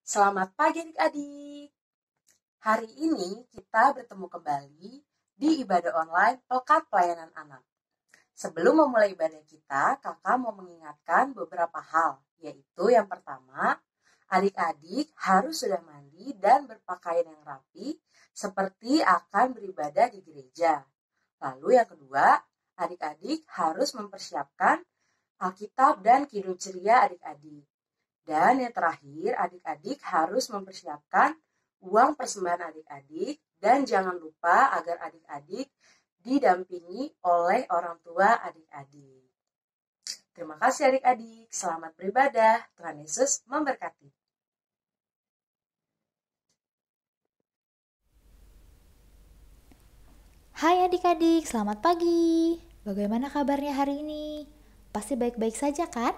Selamat pagi adik-adik. Hari ini kita bertemu kembali di ibadah online Pekan Pelayanan Anak. Sebelum memulai ibadah kita, kakak mau mengingatkan beberapa hal, yaitu yang pertama, adik-adik harus sudah mandi dan berpakaian yang rapi seperti akan beribadah di gereja. Lalu yang kedua, adik-adik harus mempersiapkan Alkitab dan Kidung Ceria adik-adik. Dan yang terakhir, adik-adik harus mempersiapkan uang persembahan adik-adik dan jangan lupa agar adik-adik didampingi oleh orang tua adik-adik. Terima kasih adik-adik, selamat beribadah, Tuhan Yesus memberkati. Hai adik-adik, selamat pagi. Bagaimana kabarnya hari ini? Pasti baik-baik saja kan?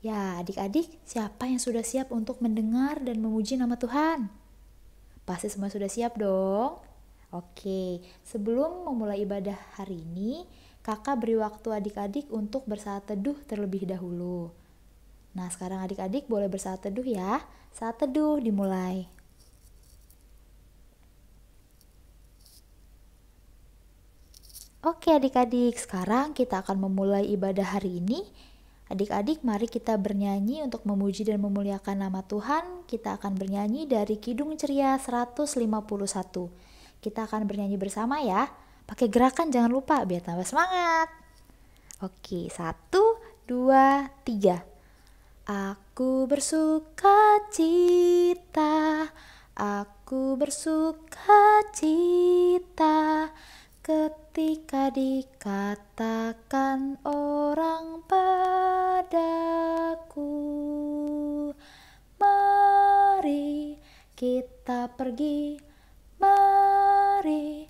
Ya, adik-adik, siapa yang sudah siap untuk mendengar dan memuji nama Tuhan? Pasti semua sudah siap dong? Oke, sebelum memulai ibadah hari ini, kakak beri waktu adik-adik untuk bersaat teduh terlebih dahulu. Nah, sekarang adik-adik boleh bersaat teduh ya. Saat teduh dimulai. Oke adik-adik, sekarang kita akan memulai ibadah hari ini. Adik-adik, mari kita bernyanyi untuk memuji dan memuliakan nama Tuhan. Kita akan bernyanyi dari Kidung Ceria 151. Kita akan bernyanyi bersama ya. Pakai gerakan jangan lupa biar tambah semangat. Oke, 1, 2, 3. Aku bersuka cita, aku bersuka cita ketika dikatakan orang padaku, mari kita pergi, mari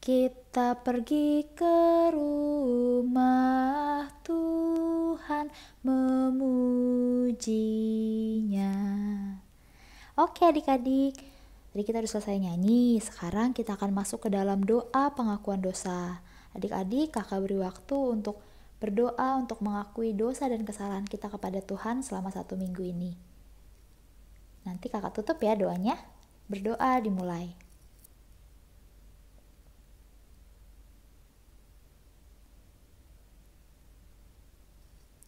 kita pergi ke rumah Tuhan memujinya. Oke adik-adik, tadi kita udah selesai nyanyi. Sekarang kita akan masuk ke dalam doa pengakuan dosa. Adik-adik, kakak beri waktu untuk berdoa untuk mengakui dosa dan kesalahan kita kepada Tuhan selama 1 minggu ini. Nanti kakak tutup ya doanya. Berdoa dimulai.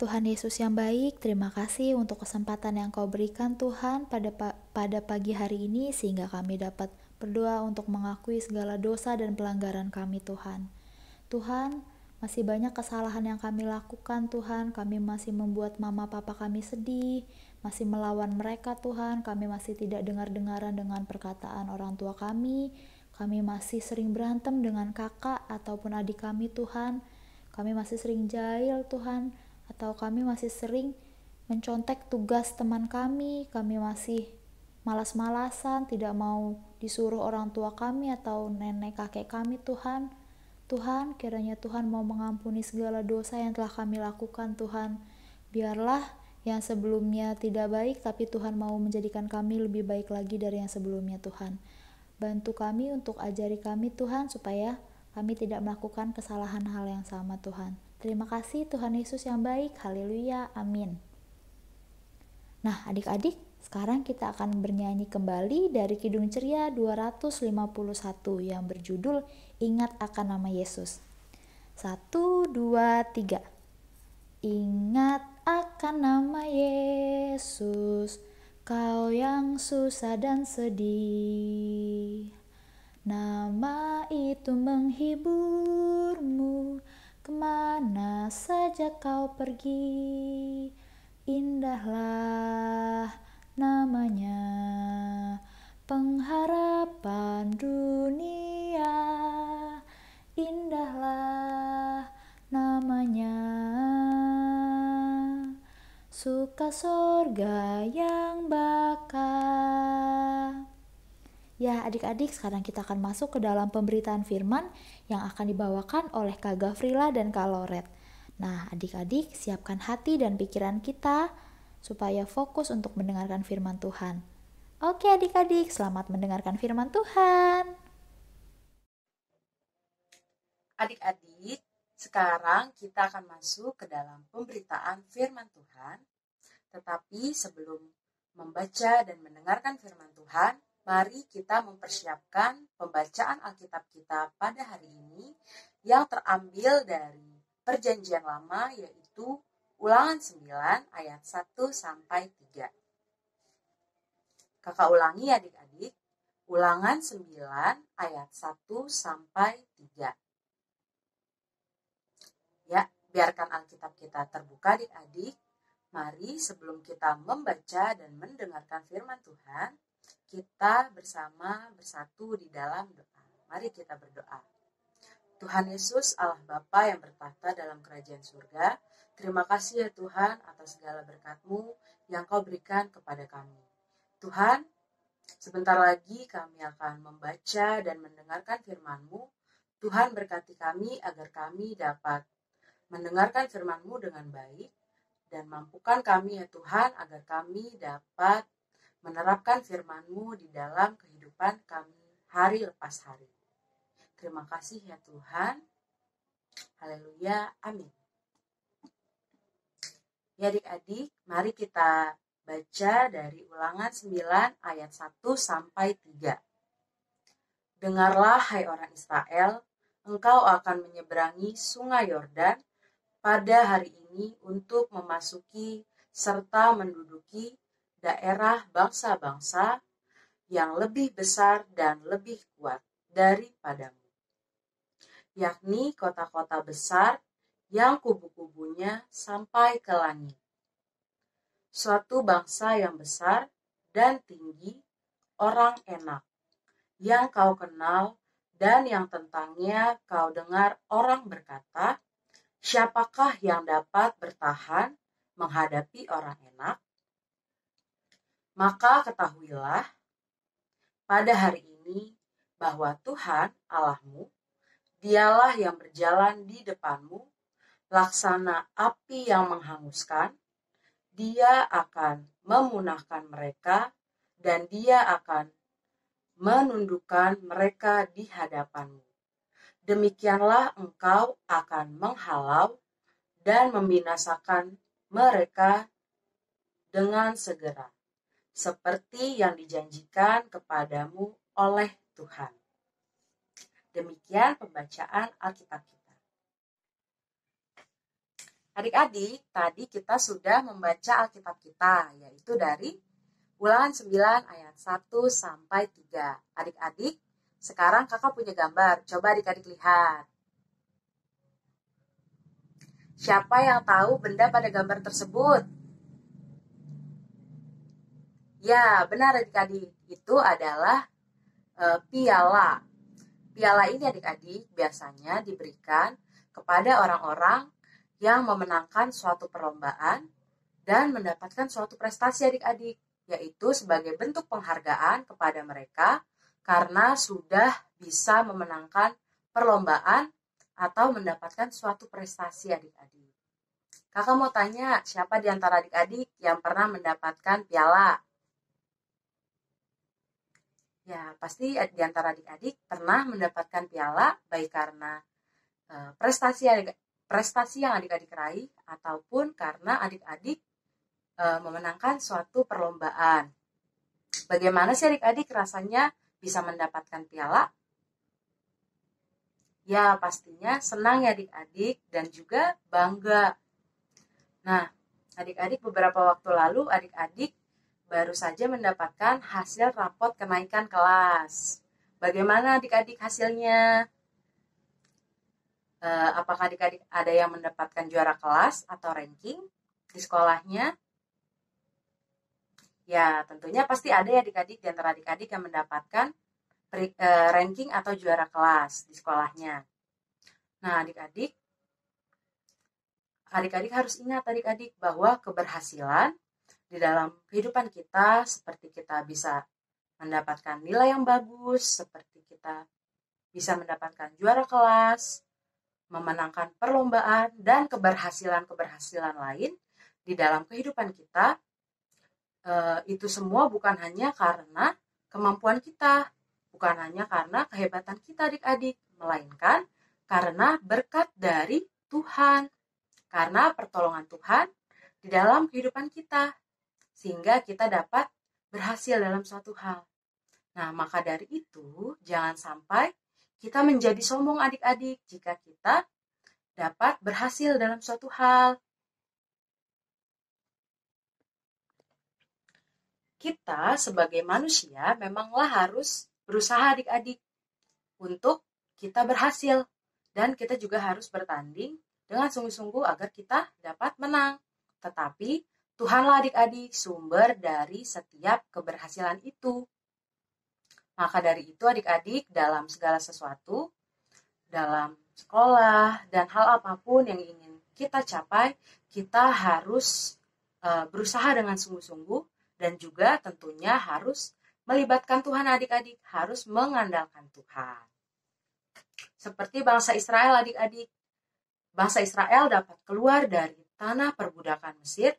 Tuhan Yesus yang baik, terima kasih untuk kesempatan yang Kau berikan Tuhan pada pagi hari ini sehingga kami dapat berdoa untuk mengakui segala dosa dan pelanggaran kami Tuhan. Tuhan, masih banyak kesalahan yang kami lakukan Tuhan, kami masih membuat mama papa kami sedih, masih melawan mereka Tuhan, kami masih tidak dengar-dengaran dengan perkataan orang tua kami masih sering berantem dengan kakak ataupun adik kami Tuhan, kami masih sering jahil Tuhan, atau kami masih sering mencontek tugas teman kami masih malas-malasan, tidak mau disuruh orang tua kami atau nenek kakek kami Tuhan. Tuhan, kiranya Tuhan mau mengampuni segala dosa yang telah kami lakukan Tuhan. Biarlah yang sebelumnya tidak baik, tapi Tuhan mau menjadikan kami lebih baik lagi dari yang sebelumnya Tuhan. Bantu kami untuk ajari kami Tuhan supaya kami tidak melakukan kesalahan hal yang sama Tuhan. Terima kasih Tuhan Yesus yang baik. Haleluya. Amin. Nah adik-adik, sekarang kita akan bernyanyi kembali dari Kidung Ceria 251 yang berjudul Ingat akan nama Yesus. 1, 2, 3. Ingat akan nama Yesus, kau yang susah dan sedih. Nama itu menghiburmu, kemana saja kau pergi. Indahlah namanya, pengharapan dunia. Indahlah namanya, suka sorga yang bakal. Ya adik-adik, sekarang kita akan masuk ke dalam pemberitaan firman yang akan dibawakan oleh Kak Gafrila dan Kak Loret. Nah adik-adik, siapkan hati dan pikiran kita supaya fokus untuk mendengarkan firman Tuhan. Oke adik-adik, selamat mendengarkan firman Tuhan. Adik-adik, sekarang kita akan masuk ke dalam pemberitaan firman Tuhan. Tetapi sebelum membaca dan mendengarkan firman Tuhan, mari kita mempersiapkan pembacaan Alkitab kita pada hari ini yang terambil dari Perjanjian Lama, yaitu Ulangan 9 ayat 1 sampai 3. Kakak ulangi adik-adik, Ulangan 9 ayat 1 sampai 3. Ya, biarkan Alkitab kita terbuka adik-adik. Mari sebelum kita membaca dan mendengarkan firman Tuhan, kita bersama bersatu di dalam doa. Mari kita berdoa. Tuhan Yesus, Allah Bapa yang bertahta dalam kerajaan surga, terima kasih ya Tuhan atas segala berkat-Mu yang Kau berikan kepada kami. Tuhan, sebentar lagi kami akan membaca dan mendengarkan firman-Mu. Tuhan berkati kami agar kami dapat mendengarkan firman-Mu dengan baik, dan mampukan kami ya Tuhan agar kami dapat menerapkan firman-Mu di dalam kehidupan kami hari lepas hari. Terima kasih ya Tuhan. Haleluya. Amin. Ya adik-adik, mari kita baca dari Ulangan 9 ayat 1 sampai 3. Dengarlah hai orang Israel, engkau akan menyeberangi sungai Yordan pada hari ini untuk memasuki serta menduduki daerah bangsa-bangsa yang lebih besar dan lebih kuat daripadamu, yakni kota-kota besar yang kubu-kubunya sampai ke langit. Suatu bangsa yang besar dan tinggi, orang enak, yang kau kenal dan yang tentangnya kau dengar orang berkata, siapakah yang dapat bertahan menghadapi orang enak? Maka ketahuilah pada hari ini bahwa Tuhan Allahmu, Dialah yang berjalan di depanmu, laksana api yang menghanguskan. Dia akan memunahkan mereka dan Dia akan menundukkan mereka di hadapanmu. Demikianlah engkau akan menghalau dan membinasakan mereka dengan segera, seperti yang dijanjikan kepadamu oleh Tuhan. Demikian pembacaan Alkitab kita. Adik-adik, tadi kita sudah membaca Alkitab kita, yaitu dari Ulangan 9 ayat 1 sampai 3. Adik-adik, sekarang kakak punya gambar. Coba adik-adik lihat. Siapa yang tahu benda pada gambar tersebut? Ya, benar adik-adik. Itu adalah piala. Piala ini adik-adik biasanya diberikan kepada orang-orang yang memenangkan suatu perlombaan dan mendapatkan suatu prestasi adik-adik, yaitu sebagai bentuk penghargaan kepada mereka karena sudah bisa memenangkan perlombaan atau mendapatkan suatu prestasi adik-adik. Kakak mau tanya, siapa di antara adik-adik yang pernah mendapatkan piala? Ya, pasti di antara adik-adik pernah mendapatkan piala, baik karena prestasi yang adik-adik raih, ataupun karena adik-adik memenangkan suatu perlombaan. Bagaimana sih adik-adik rasanya bisa mendapatkan piala? Ya, pastinya senang ya adik-adik dan juga bangga. Nah, adik-adik beberapa waktu lalu adik-adik baru saja mendapatkan hasil rapot kenaikan kelas. Bagaimana adik-adik hasilnya? Apakah adik-adik ada yang mendapatkan juara kelas atau ranking di sekolahnya? Ya, tentunya pasti ada ya adik-adik di antara adik-adik yang mendapatkan ranking atau juara kelas di sekolahnya. Nah, adik-adik harus ingat adik-adik bahwa keberhasilan di dalam kehidupan kita seperti kita bisa mendapatkan nilai yang bagus, seperti kita bisa mendapatkan juara kelas, memenangkan perlombaan, dan keberhasilan-keberhasilan lain di dalam kehidupan kita, itu semua bukan hanya karena kemampuan kita, bukan hanya karena kehebatan kita adik-adik, melainkan karena berkat dari Tuhan, karena pertolongan Tuhan di dalam kehidupan kita. sehingga kita dapat berhasil dalam suatu hal. Nah, maka dari itu, jangan sampai kita menjadi sombong adik-adik jika kita dapat berhasil dalam suatu hal. Kita sebagai manusia memanglah harus berusaha adik-adik untuk kita berhasil. Dan kita juga harus bertanding dengan sungguh-sungguh agar kita dapat menang. Tetapi Tuhanlah adik-adik sumber dari setiap keberhasilan itu. Maka dari itu adik-adik dalam segala sesuatu, dalam sekolah dan hal apapun yang ingin kita capai, kita harus berusaha dengan sungguh-sungguh dan juga tentunya harus melibatkan Tuhan adik-adik, harus mengandalkan Tuhan. Seperti bangsa Israel adik-adik, bangsa Israel dapat keluar dari tanah perbudakan Mesir,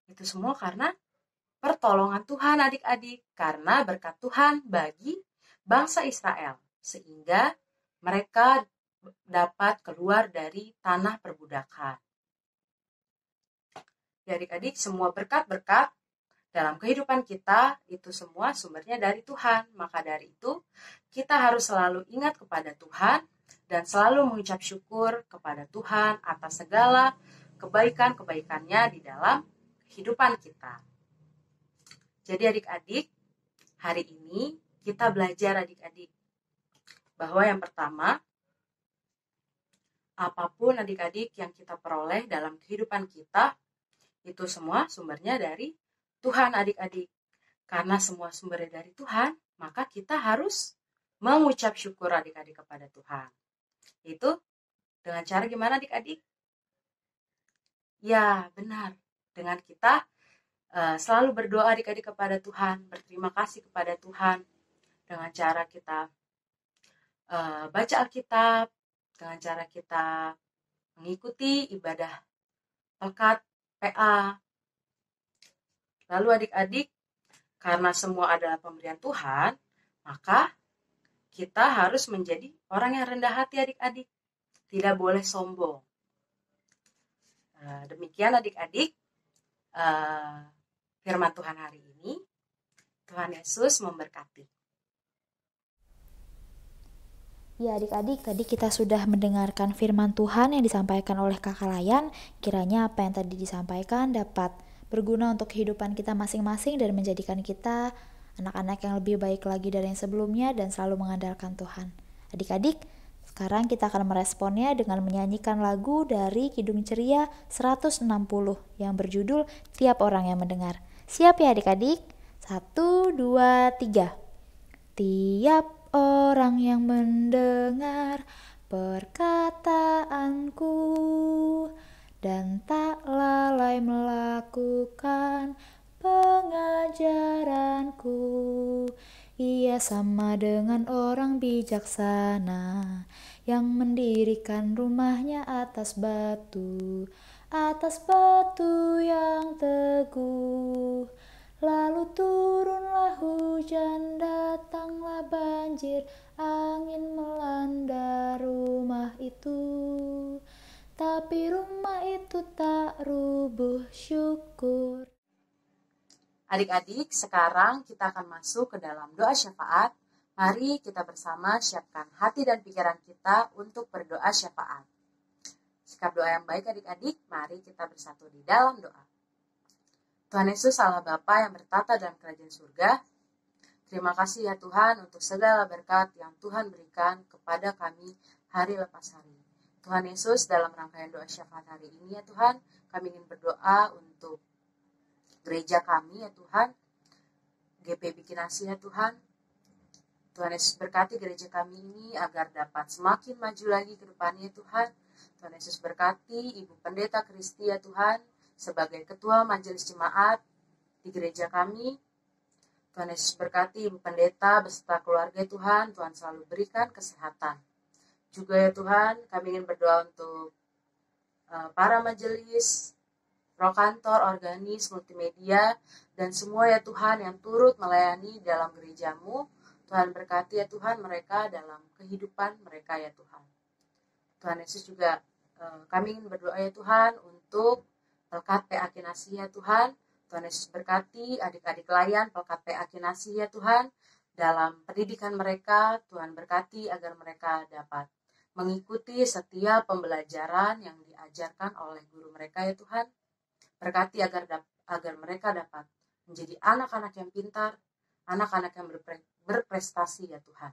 itu semua karena pertolongan Tuhan adik-adik, karena berkat Tuhan bagi bangsa Israel, sehingga mereka dapat keluar dari tanah perbudakan. Ya adik-adik, semua berkat-berkat dalam kehidupan kita itu semua sumbernya dari Tuhan. Maka dari itu kita harus selalu ingat kepada Tuhan dan selalu mengucap syukur kepada Tuhan atas segala kebaikan-kebaikannya di dalam kehidupan kita. Jadi adik-adik, hari ini kita belajar adik-adik bahwa yang pertama, apapun adik-adik yang kita peroleh dalam kehidupan kita, itu semua sumbernya dari Tuhan adik-adik. Karena semua sumbernya dari Tuhan, maka kita harus mengucap syukur adik-adik kepada Tuhan. Itu dengan cara gimana adik-adik? Ya, benar. Dengan kita selalu berdoa adik-adik kepada Tuhan, berterima kasih kepada Tuhan. Dengan cara kita baca Alkitab, dengan cara kita mengikuti ibadah pekat PA. Lalu adik-adik, karena semua adalah pemberian Tuhan, maka kita harus menjadi orang yang rendah hati adik-adik. Tidak boleh sombong. Demikian adik-adik firman Tuhan hari ini. Tuhan Yesus memberkati. Ya adik-adik, tadi kita sudah mendengarkan firman Tuhan yang disampaikan oleh Kakak Layan. Kiranya apa yang tadi disampaikan dapat berguna untuk kehidupan kita masing-masing dan menjadikan kita anak-anak yang lebih baik lagi dari yang sebelumnya dan selalu mengandalkan Tuhan. Adik-adik, sekarang kita akan meresponnya dengan menyanyikan lagu dari Kidung Ceria 160 yang berjudul Tiap Orang Yang Mendengar. Siap ya adik-adik? 1, 2, 3. Tiap orang yang mendengar perkataanku dan tak lalai melakukan pengajaranku, ia sama dengan orang bijaksana yang mendirikan rumahnya atas batu yang teguh. Lalu turunlah hujan, datanglah banjir, angin melanda rumah itu. Tapi rumah itu tak rubuh, syukur. Adik-adik, sekarang kita akan masuk ke dalam doa syafaat. Mari kita bersama siapkan hati dan pikiran kita untuk berdoa syafaat. Sikap doa yang baik adik-adik, mari kita bersatu di dalam doa. Tuhan Yesus Allah Bapa yang bertata dalam kerajaan surga, terima kasih ya Tuhan untuk segala berkat yang Tuhan berikan kepada kami hari lepas hari. Tuhan Yesus, dalam rangkaian doa syafaat hari ini ya Tuhan, kami ingin berdoa untuk gereja kami ya Tuhan, GP Bikinasi ya Tuhan. Tuhan Yesus berkati gereja kami ini agar dapat semakin maju lagi ke depannya Tuhan. Tuhan Yesus berkati Ibu Pendeta Kristi ya Tuhan, sebagai Ketua Majelis Jemaat di gereja kami. Tuhan Yesus berkati Ibu Pendeta beserta keluarga Tuhan, Tuhan selalu berikan kesehatan. Juga ya Tuhan, kami ingin berdoa untuk para majelis, prokantor, organis, multimedia, dan semua ya Tuhan yang turut melayani dalam gerejamu. Tuhan berkati ya Tuhan mereka dalam kehidupan mereka ya Tuhan. Tuhan Yesus juga kami ingin berdoa ya Tuhan untuk Pelkat PA Kinasi ya Tuhan. Tuhan Yesus berkati adik-adik layan Pelkat PA Kinasih ya Tuhan. Dalam pendidikan mereka, Tuhan berkati agar mereka dapat mengikuti setiap pembelajaran yang diajarkan oleh guru mereka ya Tuhan. Berkati agar mereka dapat menjadi anak-anak yang pintar, anak-anak yang berprestasi ya Tuhan.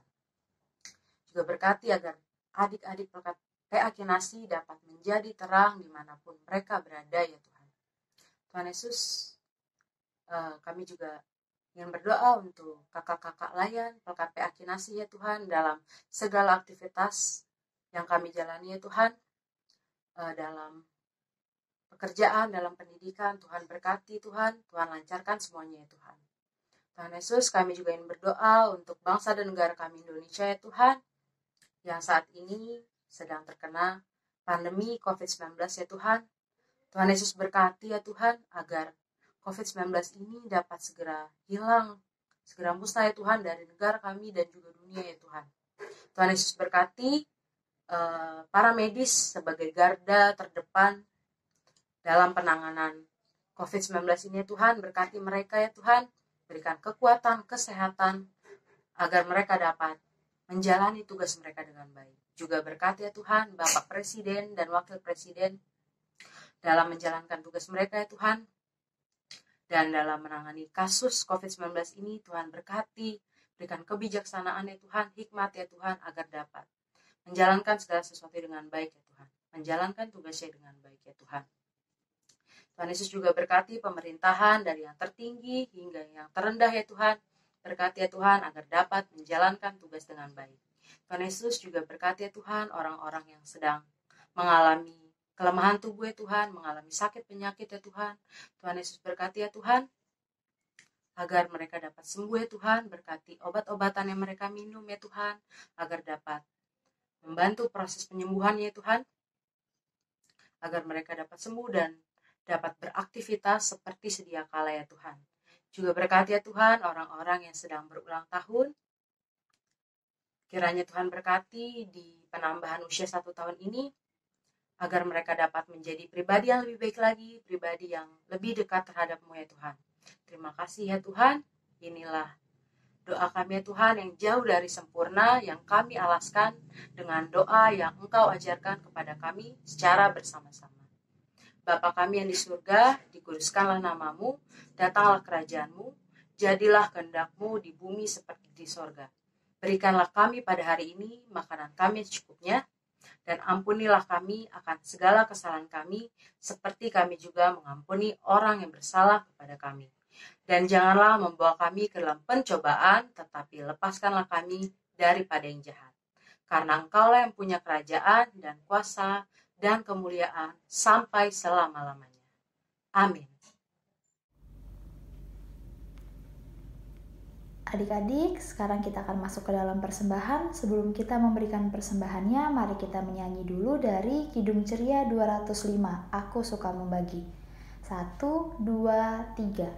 Juga berkati agar adik-adik Pelkat PA Kinasih dapat menjadi terang dimanapun mereka berada ya Tuhan. Tuhan Yesus, kami juga ingin berdoa untuk kakak-kakak layan Pelkat PA Kinasih ya Tuhan, dalam segala aktivitas yang kami jalani ya Tuhan, dalam pekerjaan, dalam pendidikan. Tuhan berkati Tuhan lancarkan semuanya ya Tuhan. Tuhan Yesus, kami juga ingin berdoa untuk bangsa dan negara kami Indonesia ya Tuhan, yang saat ini sedang terkena pandemi COVID-19 ya Tuhan. Tuhan Yesus berkati ya Tuhan agar COVID-19 ini dapat segera hilang, segera musnah ya Tuhan dari negara kami dan juga dunia ya Tuhan. Tuhan Yesus berkati para medis sebagai garda terdepan dalam penanganan COVID-19 ini ya Tuhan. Berkati mereka ya Tuhan, berikan kekuatan, kesehatan agar mereka dapat menjalani tugas mereka dengan baik. Juga berkati ya Tuhan Bapak Presiden dan Wakil Presiden dalam menjalankan tugas mereka ya Tuhan. Dan dalam menangani kasus COVID-19 ini, Tuhan berkati, berikan kebijaksanaan ya Tuhan, hikmat ya Tuhan, agar dapat menjalankan segala sesuatu dengan baik ya Tuhan. Menjalankan tugasnya dengan baik ya Tuhan. Tuhan Yesus juga berkati pemerintahan dari yang tertinggi hingga yang terendah ya Tuhan. Berkati ya Tuhan agar dapat menjalankan tugas dengan baik. Tuhan Yesus juga berkati ya Tuhan orang-orang yang sedang mengalami kelemahan tubuh ya Tuhan, mengalami sakit penyakit ya Tuhan. Tuhan Yesus berkati ya Tuhan agar mereka dapat sembuh ya Tuhan. Berkati obat-obatan yang mereka minum ya Tuhan, agar dapat membantu proses penyembuhannya ya Tuhan, agar mereka dapat sembuh dan dapat beraktivitas seperti sedia kala ya Tuhan. Juga berkati ya Tuhan orang-orang yang sedang berulang tahun. Kiranya Tuhan berkati di penambahan usia 1 tahun ini, agar mereka dapat menjadi pribadi yang lebih baik lagi, pribadi yang lebih dekat terhadap-Mu ya Tuhan. Terima kasih ya Tuhan. Inilah doa kami ya Tuhan yang jauh dari sempurna, yang kami alaskan dengan doa yang Engkau ajarkan kepada kami secara bersama-sama. Bapa kami yang di surga, dikuduskanlah nama-Mu, datanglah kerajaan-Mu, jadilah kehendak-Mu di bumi seperti di sorga. Berikanlah kami pada hari ini makanan kami secukupnya, dan ampunilah kami akan segala kesalahan kami, seperti kami juga mengampuni orang yang bersalah kepada kami. Dan janganlah membawa kami ke dalam pencobaan, tetapi lepaskanlah kami daripada yang jahat. Karena Engkaulah yang punya kerajaan dan kuasa dan kemuliaan sampai selama-lamanya. Amin. Adik-adik, sekarang kita akan masuk ke dalam persembahan. Sebelum kita memberikan persembahannya, mari kita menyanyi dulu dari Kidung Ceria 205, Aku Suka Membagi. 1, 2, 3.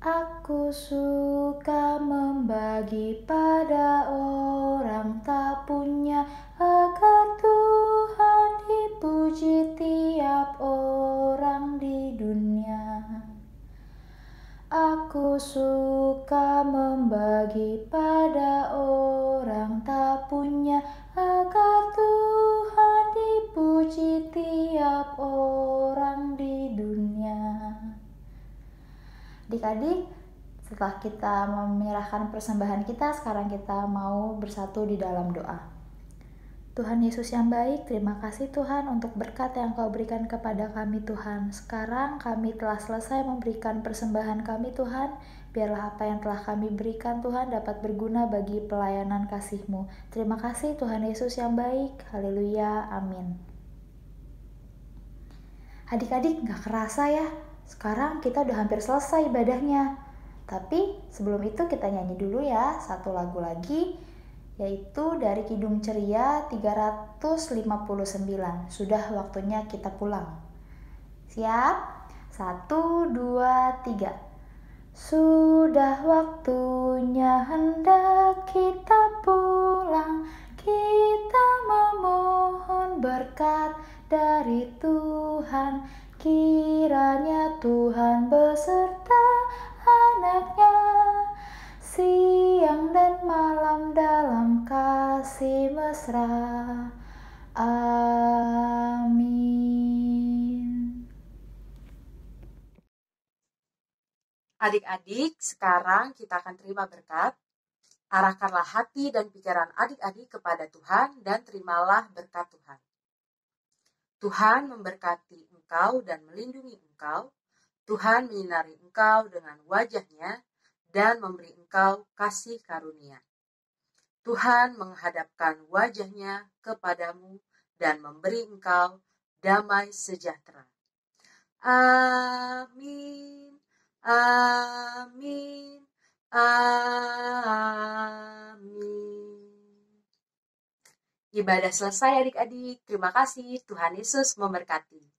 Aku suka membagi pada orang tak punya, agar Tuhan dipuji tiap orang di dunia. Aku suka membagi pada orang tak punya, agar Tuhan dipuji tiap orang di dunia. Adik-adik, setelah kita menyerahkan persembahan kita, sekarang kita mau bersatu di dalam doa. Tuhan Yesus yang baik, terima kasih Tuhan untuk berkat yang Kau berikan kepada kami Tuhan. Sekarang kami telah selesai memberikan persembahan kami Tuhan. Biarlah apa yang telah kami berikan Tuhan dapat berguna bagi pelayanan kasih-Mu. Terima kasih Tuhan Yesus yang baik. Haleluya, amin. Adik-adik, gak kerasa ya? Sekarang kita udah hampir selesai ibadahnya. Tapi sebelum itu kita nyanyi dulu ya satu lagu lagi, yaitu dari Kidung Ceria 359. Sudah waktunya kita pulang. Siap? 1, 2, 3. Sudah waktunya hendak kita pulang. Kita memohon berkat dari Tuhan. Kiranya Tuhan beserta anak-Nya, siang dan malam dalam kasih mesra. Amin. Adik-adik, sekarang kita akan terima berkat. Arahkanlah hati dan pikiran adik-adik kepada Tuhan dan terimalah berkat Tuhan. Tuhan memberkati engkau dan melindungi engkau. Tuhan menyinari engkau dengan wajah-Nya dan memberi engkau kasih karunia. Tuhan menghadapkan wajah-Nya kepadamu dan memberi engkau damai sejahtera. Amin. Amin. Amin. Ibadah selesai adik-adik. Terima kasih. Tuhan Yesus memberkati.